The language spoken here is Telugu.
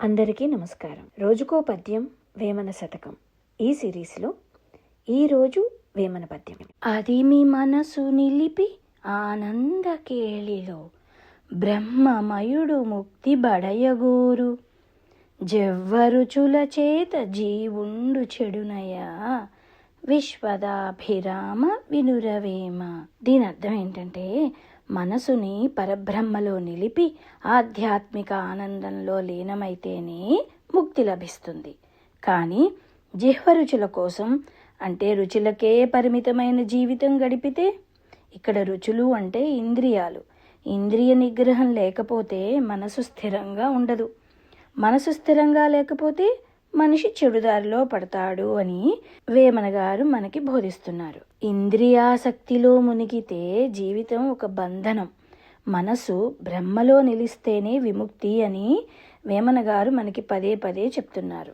అందరికీ నమస్కారం. రోజుకో పద్యం వేమన శతకం ఈ సిరీస్లో ఈరోజు వేమన పద్యం. అదిమి మనసు నిలిపి ఆనంద కేళిలో బ్రహ్మమయుడు ముక్తి బడయగోరు జవ్వరుచుల చేత జీవుండు చెడునయా విశ్వదాభిరామ వినురవేమ. దీని అర్థం ఏంటంటే, మనసుని పరబ్రహ్మలో నిలిపి ఆధ్యాత్మిక ఆనందంలో లీనమైతేనే ముక్తి లభిస్తుంది. కానీ జిహ్వరుచుల కోసం, అంటే రుచులకే పరిమితమైన జీవితం గడిపితే, ఇక్కడ రుచులు అంటే ఇంద్రియాలు, ఇంద్రియ నిగ్రహం లేకపోతే మనసు స్థిరంగా ఉండదు. మనసు స్థిరంగా లేకపోతే మనిషి చెడుదారిలో పడతాడు అని వేమన గారు మనకి బోధిస్తున్నారు. ఇంద్రియాసక్తిలో మునిగితే జీవితం ఒక బంధనం. మనసు బ్రహ్మలో నిలిస్తేనే విముక్తి అని వేమన గారు మనకి పదే పదే చెప్తున్నారు.